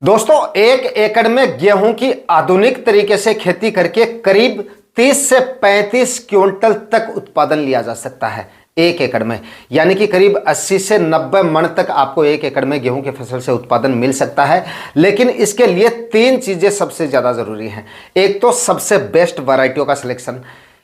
दोस्तों, 1 एकड़ में गेहूं की आधुनिक तरीके से खेती करके करीब 30 से 35 क्विंटल तक उत्पादन लिया जा सकता है 1 एकड़ में। यानी कि करीब 80 से 90 मन तक आपको 1 एकड़ में गेहूं की फसल से उत्पादन मिल सकता है। लेकिन इसके लिए 3 चीजें सबसे ज्यादा जरूरी हैं। एक तो सबसे बेस्ट वैरायटियों का सिलेक्शन।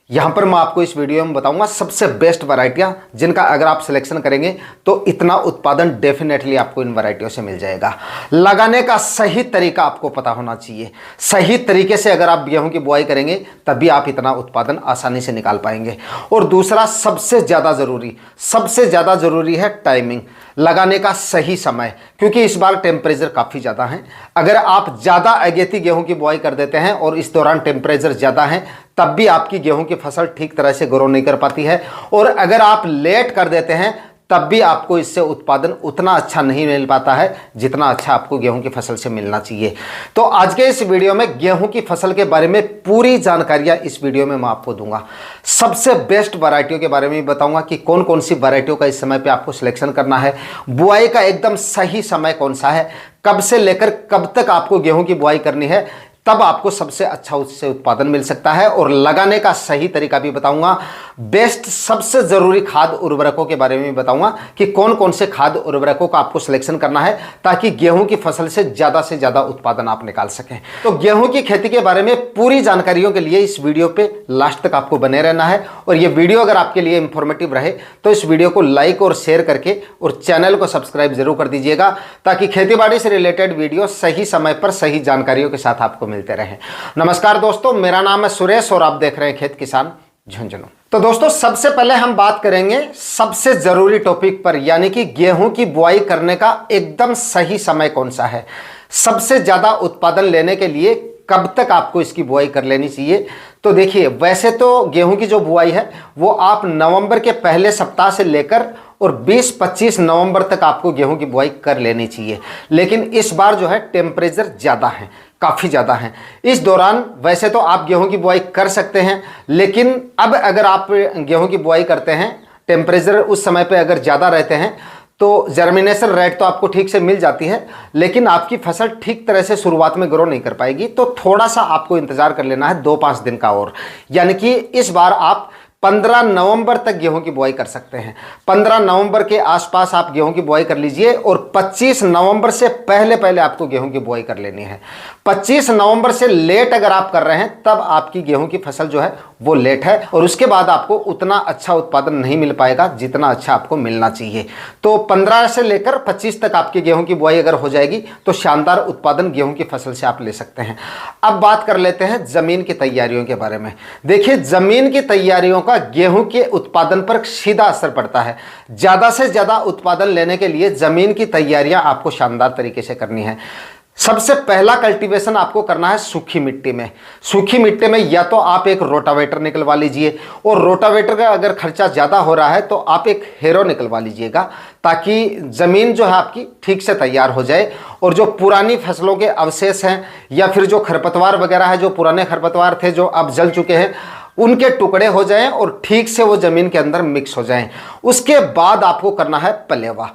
यहां पर मैं आपको इस वीडियो में बताऊंगा सबसे बेस्ट वैरायटियां जिनका अगर आप सिलेक्शन करेंगे तो इतना उत्पादन डेफिनेटली आपको इन वैरायटियों से मिल जाएगा। लगाने का सही तरीका आपको पता होना चाहिए। सही तरीके से अगर आप गेहूं की बुआई करेंगे तभी आप इतना उत्पादन आसानी से निकाल पाएंगे। और दूसरा सबसे ज़्यादा ज़रूरी है टाइमिंग, लगाने का सही समय, क्योंकि इस बार टेम्परेचर काफ़ी ज़्यादा है। अगर आप ज़्यादा अगेती गेहूं की बुआई कर देते हैं और इस दौरान टेम्परेचर ज़्यादा है तब भी आपकी गेहूं की फसल ठीक तरह से ग्रो नहीं कर पाती है। और अगर आप लेट कर देते हैं तब भी आपको इससे उत्पादन उतना अच्छा नहीं मिल पाता है जितना अच्छा आपको गेहूं की फसल से मिलना चाहिए। तो आज के इस वीडियो में गेहूं की फसल के बारे में पूरी जानकारियां इस वीडियो में मैं आपको दूंगा। सबसे बेस्ट वैरायटियों के बारे में भी बताऊंगा कि कौन कौन सी वैरायटियों का इस समय पे आपको सिलेक्शन करना है, बुआई का एकदम सही समय कौन सा है, कब से लेकर कब तक आपको गेहूं की बुआई करनी है, तब आपको सबसे अच्छा उससे उत्पादन मिल सकता है। और लगाने का सही तरीका भी बताऊंगा। बेस्ट सबसे जरूरी खाद उर्वरकों के बारे में भी बताऊंगा कि कौन कौन से खाद उर्वरकों का आपको सिलेक्शन करना है ताकि गेहूं की फसल से ज्यादा उत्पादन आप निकाल सकें। तो गेहूं की खेती के बारे में पूरी जानकारियों के लिए इस वीडियो पे लास्ट तक आपको बने रहना है। और ये वीडियो अगर आपके लिए इंफॉर्मेटिव रहे तो इस वीडियो को लाइक और शेयर करके और चैनल को सब्सक्राइब जरूर कर दीजिएगा ताकि खेतीबाड़ी से रिलेटेड वीडियो सही समय पर सही जानकारियों के साथ आपको मिलते रहें। नमस्कार दोस्तों, मेरा नाम है सुरेश और आप देख रहे हैं खेत किसान झुंझुनू। तो दोस्तों, सबसे पहले हम बात करेंगे सबसे जरूरी टॉपिक पर, यानी कि गेहूं की बुआई करने का एकदम सही समय कौन सा है। सबसे ज्यादा उत्पादन लेने के लिए कब तक आपको इसकी बुआई कर लेनी चाहिए। तो देखिए, वैसे तो गेहूं की जो बुआई है वो आप नवंबर के पहले सप्ताह से लेकर और 20-25 नवंबर तक आपको गेहूं की बुआई कर लेनी चाहिए। लेकिन इस बार जो है टेम्परेचर ज़्यादा है, काफ़ी ज़्यादा है। इस दौरान वैसे तो आप गेहूं की बुआई कर सकते हैं, लेकिन अब अगर आप गेहूं की बुआई करते हैं, टेम्परेचर उस समय पे अगर ज़्यादा रहते हैं तो जर्मिनेशन रेट तो आपको ठीक से मिल जाती है, लेकिन आपकी फसल ठीक तरह से शुरुआत में ग्रो नहीं कर पाएगी। तो थोड़ा सा आपको इंतजार कर लेना है 2-5 दिन का और, यानी कि इस बार आप 15 नवंबर तक गेहूं की बुआई कर सकते हैं। 15 नवंबर के आसपास आप गेहूं की बुआई कर लीजिए और 25 नवंबर से पहले आपको गेहूं की बुआई कर लेनी है। 25 नवंबर से लेट अगर आप कर रहे हैं तब आपकी गेहूं की फसल जो है वो लेट है और उसके बाद आपको उतना अच्छा उत्पादन नहीं मिल पाएगा जितना अच्छा आपको मिलना चाहिए। तो 15 से लेकर 25 तक आपकी गेहूं की बुआई अगर हो जाएगी तो शानदार उत्पादन गेहूं की फसल से आप ले सकते हैं। अब बात कर लेते हैं जमीन की तैयारियों के बारे में। देखिए, जमीन की तैयारियों का गेहूं के उत्पादन पर सीधा असर पड़ता है। ज्यादा से ज्यादा उत्पादन लेने के लिए जमीन की तैयारियां आपको शानदार तरीके से करनी है। सबसे पहला कल्टीवेशन आपको करना है सूखी मिट्टी में। सूखी मिट्टी में या तो आप एक रोटावेटर निकलवा लीजिए, और रोटावेटर का अगर खर्चा ज़्यादा हो रहा है तो आप एक हेरो निकलवा लीजिएगा ताकि ज़मीन जो है आपकी ठीक से तैयार हो जाए और जो पुरानी फसलों के अवशेष हैं या फिर जो खरपतवार वगैरह है, जो पुराने खरपतवार थे जो अब जल चुके हैं, उनके टुकड़े हो जाएं और ठीक से वो ज़मीन के अंदर मिक्स हो जाएं। उसके बाद आपको करना है पलेवा।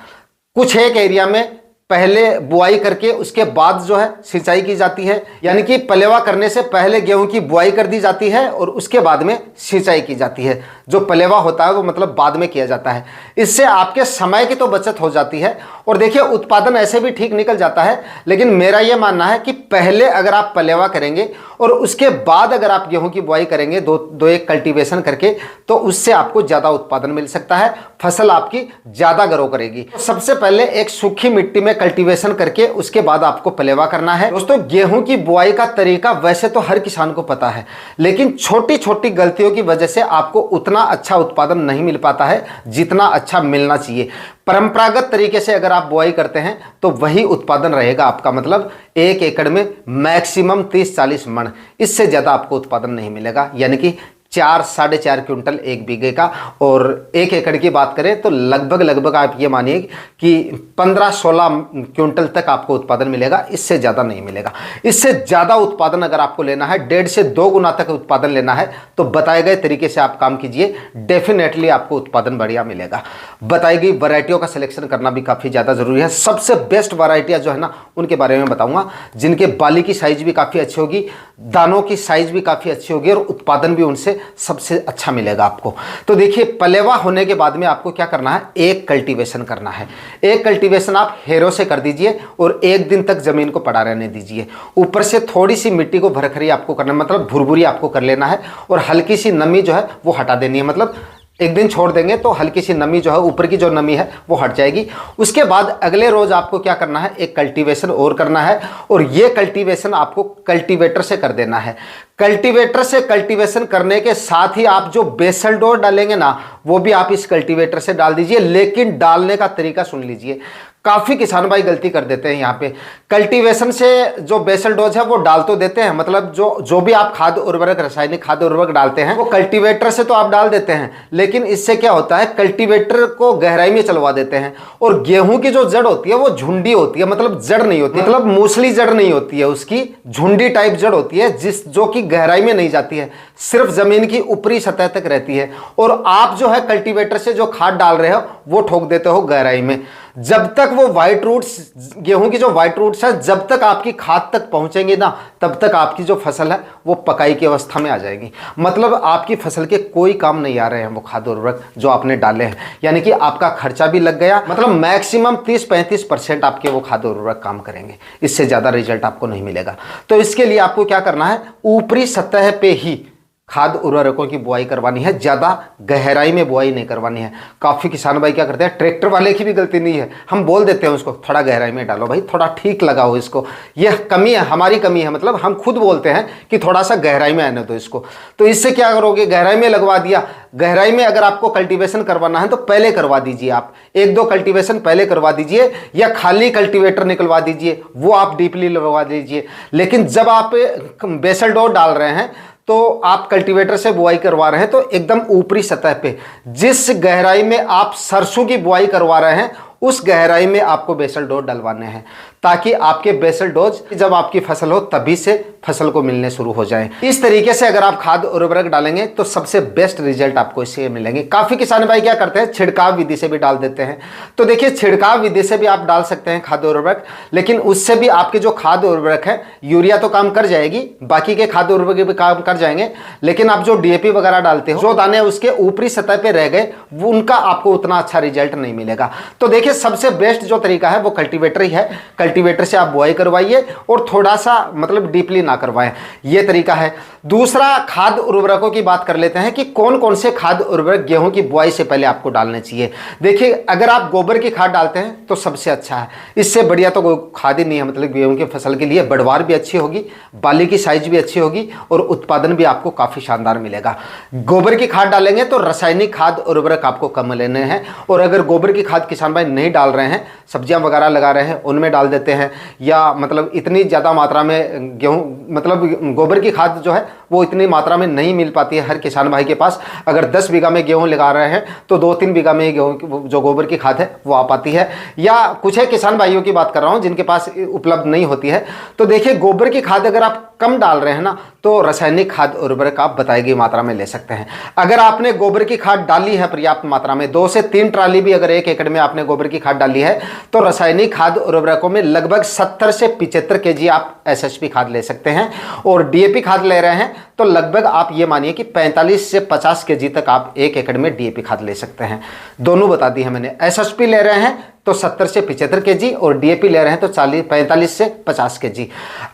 कुछ एक एरिया में पहले बुआई करके उसके बाद जो है सिंचाई की जाती है, यानी कि पलेवा करने से पहले गेहूं की बुआई कर दी जाती है और उसके बाद में सिंचाई की जाती है। जो पलेवा होता है वो मतलब बाद में किया जाता है। इससे आपके समय की तो बचत हो जाती है और देखिए उत्पादन ऐसे भी ठीक निकल जाता है। लेकिन मेरा ये मानना है कि पहले अगर आप पलेवा करेंगे और उसके बाद अगर आप गेहूं की बुआई करेंगे दो एक कल्टीवेशन करके, तो उससे आपको ज़्यादा उत्पादन मिल सकता है, फसल आपकी ज़्यादा ग्रो करेगी। सबसे पहले एक सूखी मिट्टी में कल्टीवेशन करके उसके बाद आपको पलेवा करना है। दोस्तों, गेहूं की बुआई का तरीका वैसे तो हर किसान को पता है, लेकिन छोटी छोटी गलतियों की वजह से आपको उतना अच्छा उत्पादन नहीं मिल पाता है जितना अच्छा मिलना चाहिए। परंपरागत तरीके से अगर आप बुआई करते हैं तो वही उत्पादन रहेगा आपका, मतलब 1 एकड़ में मैक्सिमम 30-40 मन, इससे ज़्यादा आपको उत्पादन नहीं मिलेगा। यानी कि 4 साढ़े 4 क्विंटल 1 बीघे का। और 1 एकड़ की बात करें तो लगभग आप ये मानिए कि 15-16 क्विंटल तक आपको उत्पादन मिलेगा, इससे ज़्यादा नहीं मिलेगा। इससे ज़्यादा उत्पादन अगर आपको लेना है, 1.5 से 2 गुना तक उत्पादन लेना है, तो बताए गए तरीके से आप काम कीजिए, डेफिनेटली आपको उत्पादन बढ़िया मिलेगा। बताई गई वैरायटियों का सिलेक्शन करना भी काफ़ी ज़्यादा ज़रूरी है। सबसे बेस्ट वैरायटियाँ जो है ना, उनके बारे में बताऊँगा, जिनके बाली की साइज़ भी काफ़ी अच्छी होगी, दानों की साइज़ भी काफ़ी अच्छी होगी और उत्पादन भी उनसे सबसे अच्छा मिलेगा आपको। तो देखिए, पलेवा होने के बाद में आपको क्या करना है, एक कल्टीवेशन करना है। एक कल्टीवेशन आप हेरो से कर दीजिए और 1 दिन तक जमीन को पड़ा रहने दीजिए। ऊपर से थोड़ी सी मिट्टी को भरखरी आपको करना है, मतलब भुरभुरी आपको कर लेना है और हल्की सी नमी जो है वो हटा देनी है। मतलब 1 दिन छोड़ देंगे तो हल्की सी नमी जो है, ऊपर की जो नमी है वो हट जाएगी। उसके बाद अगले रोज आपको क्या करना है, एक कल्टीवेशन और करना है और ये कल्टीवेशन आपको कल्टीवेटर से कर देना है। कल्टीवेटर से कल्टीवेशन करने के साथ ही आप जो बेसल डोज डालेंगे ना, वो भी आप इस कल्टीवेटर से डाल दीजिए। लेकिन डालने का तरीका सुन लीजिए, काफ़ी किसान भाई गलती कर देते हैं यहाँ पे। कल्टीवेशन से जो बेसल डोज है वो डाल तो देते हैं, मतलब जो भी आप खाद उर्वरक, रासायनिक खाद उर्वरक डालते हैं वो कल्टीवेटर से तो आप डाल देते हैं, लेकिन इससे क्या होता है, कल्टीवेटर को गहराई में चलवा देते हैं और गेहूं की जो जड़ होती है वो झुंडी होती है, मतलब जड़ नहीं होती, मतलब मूसली जड़ नहीं होती है, उसकी झुंडी टाइप जड़ होती है, जो कि गहराई में नहीं जाती है, सिर्फ जमीन की ऊपरी सतह तक रहती है। और आप जो है कल्टीवेटर से जो खाद डाल रहे हो वो ठोक देते हो गहराई में। जब तक वो व्हाइट रूट्स, गेहूं की जो व्हाइट रूट्स है, जब तक आपकी खाद तक पहुंचेंगी ना, तब तक आपकी जो फसल है वो पकाई की अवस्था में आ जाएगी। मतलब आपकी फसल के कोई काम नहीं आ रहे हैं वो खाद उर्वरक जो आपने डाले हैं, यानी कि आपका खर्चा भी लग गया। मतलब मैक्सिमम 30-35% आपके वो खाद उर्वरक काम करेंगे, इससे ज़्यादा रिजल्ट आपको नहीं मिलेगा। तो इसके लिए आपको क्या करना है, ऊपरी सतह पे ही खाद उर्वरकों की बुआई करवानी है, ज़्यादा गहराई में बुआई नहीं करवानी है। काफ़ी किसान भाई क्या करते हैं, ट्रैक्टर वाले की भी गलती नहीं है, हम बोल देते हैं उसको थोड़ा गहराई में डालो भाई, थोड़ा ठीक लगाओ इसको, यह कमी है, हमारी कमी है, मतलब हम खुद बोलते हैं कि थोड़ा सा गहराई में आने दो इसको। तो इससे क्या करोगे, गहराई में लगवा दिया। गहराई में अगर आपको कल्टीवेशन करवाना है तो पहले करवा दीजिए, आप 1-2 कल्टीवेशन पहले करवा दीजिए, या खाली कल्टीवेटर निकलवा दीजिए, वो आप डीपली लगवा दीजिए। लेकिन जब आप बेसल डोज डाल रहे हैं तो आप कल्टीवेटर से बुआई करवा रहे हैं तो एकदम ऊपरी सतह पे, जिस गहराई में आप सरसों की बुआई करवा रहे हैं उस गहराई में आपको बेसल डोज डलवाने हैं, ताकि आपके बेसल डोज जब आपकी फसल हो तभी से फसल को मिलने शुरू हो जाए। इस तरीके से अगर आप खाद उर्वरक डालेंगे तो सबसे बेस्ट रिजल्ट आपको इससे मिलेंगे। काफ़ी किसान भाई क्या करते हैं, छिड़काव विधि से भी डाल देते हैं। तो देखिए, छिड़काव विधि से भी आप डाल सकते हैं खाद उर्वरक, लेकिन उससे भी आपके जो खाद उर्वरक है, यूरिया तो काम कर जाएगी, बाकी के खाद उर्वरक भी काम कर जाएंगे, लेकिन आप जो DAP वगैरह डालते हो, जो दाने उसके ऊपरी सतह पर रह गए, उनका आपको उतना अच्छा रिजल्ट नहीं मिलेगा। तो देखिए, सबसे बेस्ट जो तरीका है वो कल्टीवेटर ही है। कल्टीवेटर से आप बुआई करवाइए और थोड़ा सा मतलब डीपली ना करवाएं, ये तरीका है। दूसरा, खाद उर्वरकों की बात कर लेते हैं कि कौन कौन से खाद उर्वरक गेहूं की बुआई से पहले आपको डालने चाहिए। देखिए, अगर आप गोबर की खाद डालते हैं तो सबसे अच्छा है, इससे बढ़िया तो कोई खाद ही नहीं है। मतलब गेहूं की फसल के लिए बढ़वार भी अच्छी होगी, बाली की साइज भी अच्छी होगी और उत्पादन भी आपको काफी शानदार मिलेगा। गोबर की खाद डालेंगे तो रासायनिक खाद उर्वरक आपको कम लेने हैं, और अगर गोबर की खाद किसान भाई नहीं डाल रहे हैं, सब्जियां वगैरह लगा रहे हैं, उनमें डाल देते हैं, या मतलब इतनी ज़्यादा मात्रा में गेहूं, मतलब गोबर की खाद जो है वो इतनी मात्रा में नहीं मिल पाती है हर किसान भाई के पास। अगर 10 बीघा में गेहूं लगा रहे हैं तो 2-3 बीघा में गेहूं जो गोबर की खाद है वो आ पाती है, या कुछ है किसान भाइयों की बात कर रहा हूं जिनके पास उपलब्ध नहीं होती है। तो देखिए, गोबर की खाद अगर आप कम डाल रहे हैं ना, तो रासायनिक खाद उर्वरक आप बताई गई मात्रा में ले सकते हैं। अगर आपने गोबर की खाद डाली है पर्याप्त मात्रा में, 2 से 3 ट्राली भी अगर 1 एकड़ में आपने गोबर की खाद डाली है, तो रासायनिक खाद उर्वरकों में लगभग 70 से 75 kg आप SSP खाद ले सकते हैं, और DAP खाद ले रहे हैं तो लगभग आप ये मानिए कि 45 से 50 kg तक आप 1 एकड़ में DAP खाद ले सकते हैं। दोनों बता दी है मैंने। SSP ले रहे हैं तो 70 से 75 kg, और DAP ले रहे हैं तो 45 से 50 kg।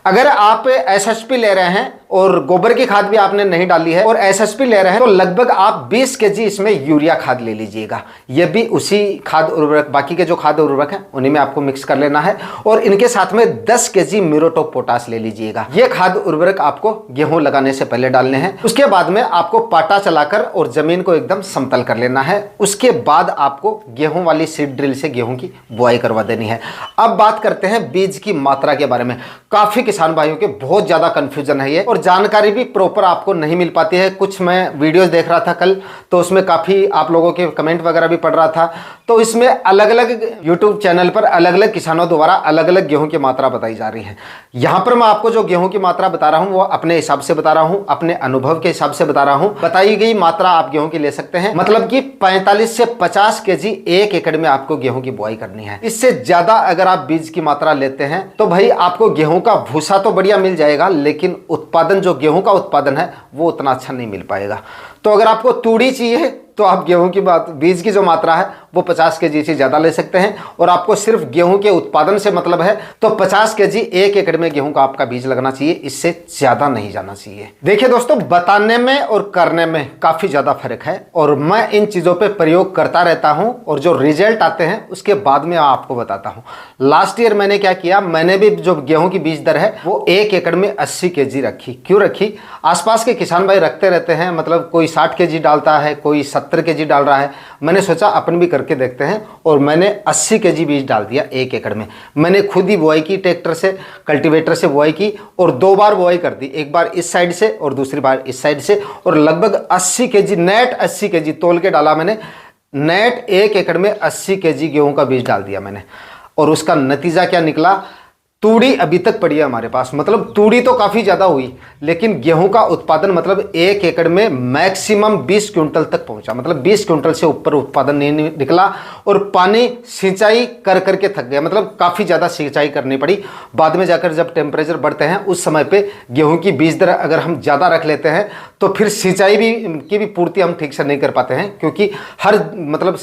अगर आप SSP ले रहे हैं और गोबर की खाद भी आपने नहीं डाली है और SSP ले रहे हैं, तो लगभग आप 20 kg इसमें यूरिया खाद ले लीजिएगा। ये भी उसी खाद उर्वरक, बाकी के जो खाद उर्वरक हैं उन्हीं में आपको मिक्स कर लेना है, और इनके साथ में 10 kg म्यूरेटॉप पोटाश ले लीजिएगा। ये खाद उर्वरक आपको गेहूं लगाने से पहले डालने हैं। उसके बाद में आपको पाटा चलाकर और जमीन को एकदम समतल कर लेना है। उसके बाद आपको गेहूं वाली सीड ड्रिल से गेहूं की बुआई करवा देनी है। अब बात करते हैं बीज की मात्रा के बारे में। काफी किसान भाइयों के बहुत ज्यादा कंफ्यूजन है ये, और और जानकारी भी प्रॉपर आपको नहीं मिल पाती है। कुछ मैं वीडियोस देख रहा था कल, तो उसमें काफ़ी आप लोगों के कमेंट वगैरह भी पढ़ रहा था, तो इसमें अलग अलग यूट्यूब चैनल पर अलग अलग किसानों द्वारा अलग अलग गेहूं की मात्रा बताई जा रही है। यहाँ पर मैं आपको जो गेहूं की मात्रा बता रहा हूँ वो अपने हिसाब से बता रहा हूँ, अपने अनुभव के हिसाब से बता रहा हूँ। बताई गई मात्रा आप गेहूं की ले सकते हैं, मतलब कि 45 से 50 केजी 1 एकड़ में आपको गेहूं की बुआई करनी है। इससे ज्यादा अगर आप बीज की मात्रा लेते हैं तो भाई आपको गेहूं का भूसा तो बढ़िया मिल जाएगा, लेकिन उत्पादन जो गेहूं का उत्पादन है वो उतना अच्छा नहीं मिल पाएगा। तो अगर आपको तूड़ी चाहिए तो आप गेहूं की बीज की जो मात्रा है वो 50 केजी से ज़्यादा ले सकते हैं, और आपको सिर्फ गेहूं के उत्पादन से मतलब है तो 50 केजी 1 एकड़ में गेहूं का आपका बीज लगना चाहिए, इससे ज़्यादा नहीं जाना चाहिए। देखिए दोस्तों, बताने में और करने में काफ़ी ज़्यादा फर्क है, और मैं इन चीज़ों पे प्रयोग करता रहता हूं, और जो रिजल्ट आते हैं उसके बाद में आपको बताता हूँ। लास्ट ईयर मैंने क्या किया, मैंने भी जो गेहूँ की बीज दर है वो 1 एकड़ में 80 केजी रखी। क्यों रखी? आसपास के किसान भाई रखते रहते हैं, मतलब कोई 60 केजी डालता है, कोई 70 केजी डाल रहा है। मैंने सोचा अपन भी करके देखते हैं, और मैंने 80 केजी बीज डाल दिया 1 एकड़ में। मैंने खुद ही बुआई की, ट्रैक्टर से, कल्टीवेटर से बुआई की, और 2 बार बुआई कर दी, एक बार इस साइड से और दूसरी बार इस साइड से, और लगभग 80 केजी नेट 80 केजी तोल के डाला मैंने। नेट 1 एकड़ में 80 केजी गेहूं का बीज डाल दिया मैंने, और उसका नतीजा क्या निकला? तूड़ी अभी तक पड़ी है हमारे पास, मतलब तूड़ी तो काफ़ी ज़्यादा हुई, लेकिन गेहूं का उत्पादन मतलब 1 एकड़ में मैक्सिमम 20 क्विंटल तक पहुंचा, मतलब 20 क्विंटल से ऊपर उत्पादन नहीं निकला। और पानी सिंचाई कर करके थक गया, मतलब काफ़ी ज़्यादा सिंचाई करनी पड़ी। बाद में जाकर जब टेम्परेचर बढ़ते हैं उस समय पे गेहूँ की बीज दर अगर हम ज़्यादा रख लेते हैं तो फिर सिंचाई की भी पूर्ति हम ठीक से नहीं कर पाते हैं, क्योंकि हर मतलब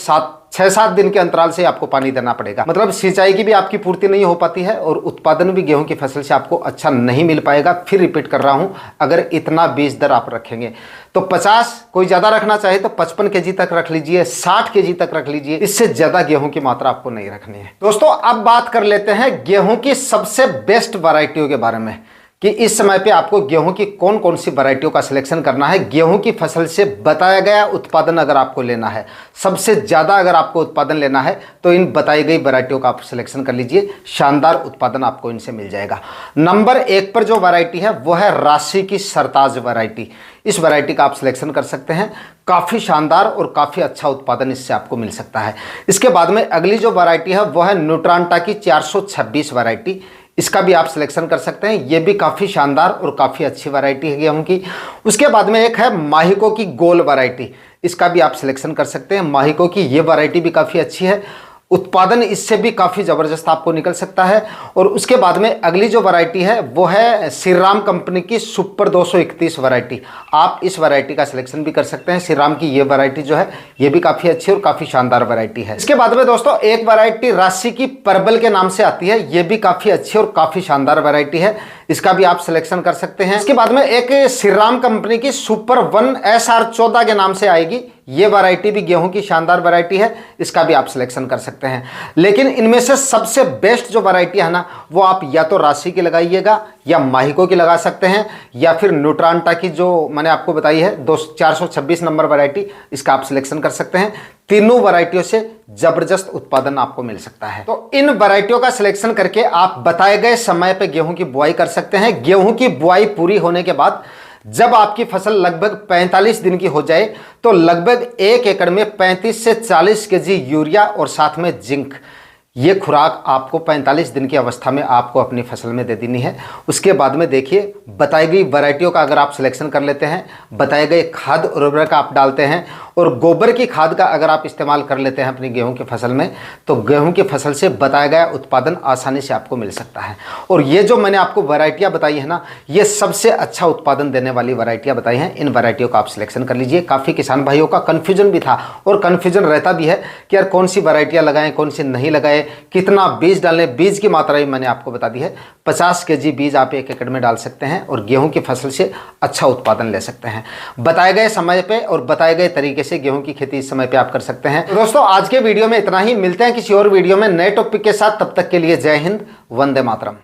6-7 दिन के अंतराल से आपको पानी देना पड़ेगा, मतलब सिंचाई की भी आपकी पूर्ति नहीं हो पाती है, और उत्पादन भी गेहूं की फसल से आपको अच्छा नहीं मिल पाएगा। फिर रिपीट कर रहा हूं, अगर इतना बीज दर आप रखेंगे तो 50, कोई ज़्यादा रखना चाहे तो 55 केजी तक रख लीजिए, 60 केजी तक रख लीजिए, इससे ज़्यादा गेहूं की मात्रा आपको नहीं रखनी है। दोस्तों, अब बात कर लेते हैं गेहूं की सबसे बेस्ट वैरायटियों के बारे में, कि इस समय पे आपको गेहूं की कौन कौन सी वैरायटियों का सिलेक्शन करना है। गेहूं की फसल से बताया गया उत्पादन अगर आपको लेना है, सबसे ज़्यादा अगर आपको उत्पादन लेना है, तो इन बताई गई वैरायटियों का आप सिलेक्शन कर लीजिए, शानदार उत्पादन आपको इनसे मिल जाएगा। नंबर 1 पर जो वैरायटी है वो है राशि की सरताज वैरायटी। इस वैरायटी का आप सिलेक्शन कर सकते हैं, काफ़ी शानदार और काफ़ी अच्छा उत्पादन इससे आपको मिल सकता है। इसके बाद में अगली जो वैरायटी है वो है न्यूट्रांटा की 426 वैरायटी। इसका भी आप सिलेक्शन कर सकते हैं, ये भी काफ़ी शानदार और काफ़ी अच्छी वैरायटी है गेहूं की। उसके बाद में एक है माहिको की गोल वैरायटी, इसका भी आप सिलेक्शन कर सकते हैं। माहिको की ये वैरायटी भी काफ़ी अच्छी है, उत्पादन इससे भी काफ़ी ज़बरदस्त आपको निकल सकता है। और उसके बाद में अगली जो वैरायटी है वो है श्रीराम कंपनी की सुपर 231 वैरायटी। आप इस वैरायटी का सिलेक्शन भी कर सकते हैं। श्रीराम की ये वैरायटी जो है ये भी काफ़ी अच्छी और काफ़ी शानदार वैरायटी है। इसके बाद में दोस्तों एक वैरायटी राशि की परबल के नाम से आती है, ये भी काफ़ी अच्छी और काफ़ी शानदार वैरायटी है, इसका भी आप सिलेक्शन कर सकते हैं। इसके बाद में एक श्रीराम कंपनी की सुपर 1 SR14 के नाम से आएगी, ये वैरायटी भी गेहूं की शानदार वैरायटी है, इसका भी आप सिलेक्शन कर सकते हैं। लेकिन इनमें से सबसे बेस्ट जो वैरायटी है ना, वो आप या तो राशि की लगाइएगा, या माहिको की लगा सकते हैं, या फिर न्यूट्रांटा की जो मैंने आपको बताई है 426 नंबर वैरायटी, इसका आप सिलेक्शन कर सकते हैं। तीनों वैरायटियों से जबरदस्त उत्पादन आपको मिल सकता है। तो इन वैरायटियों का सिलेक्शन करके आप बताए गए समय पे गेहूं की बुआई कर सकते हैं। गेहूं की बुआई पूरी होने के बाद जब आपकी फसल लगभग 45 दिन की हो जाए तो लगभग 1 एकड़ में 35 से 40 केजी यूरिया और साथ में जिंक, ये खुराक आपको 45 दिन की अवस्था में आपको अपनी फसल में दे देनी है। उसके बाद में देखिए, बताई गई वैरायटियों का अगर आप सिलेक्शन कर लेते हैं, बताए गए खाद और उर्वरक आप डालते हैं, और गोबर की खाद का अगर आप इस्तेमाल कर लेते हैं अपनी गेहूं की फसल में, तो गेहूं की फसल से बताया गया उत्पादन आसानी से आपको मिल सकता है। और ये जो मैंने आपको वैरायटियाँ बताई है ना, ये सबसे अच्छा उत्पादन देने वाली वैरायटियाँ बताई हैं। इन वैरायटियों का आप सिलेक्शन कर लीजिए। काफ़ी किसान भाइयों का कन्फ्यूजन भी था और कन्फ्यूजन रहता भी है कि यार कौन सी वैरायटियाँ लगाएं, कौन सी नहीं लगाएं, कितना बीज डालें। बीज की मात्रा भी मैंने आपको बता दी है, 50 केजी बीज आप 1 एकड़ में डाल सकते हैं और गेहूं की फसल से अच्छा उत्पादन ले सकते हैं। बताए गए समय पे और बताए गए तरीके से गेहूं की खेती इस समय पे आप कर सकते हैं। तो दोस्तों आज के वीडियो में इतना ही, मिलते हैं किसी और वीडियो में नए टॉपिक के साथ। तब तक के लिए जय हिंद, वंदे मातरम।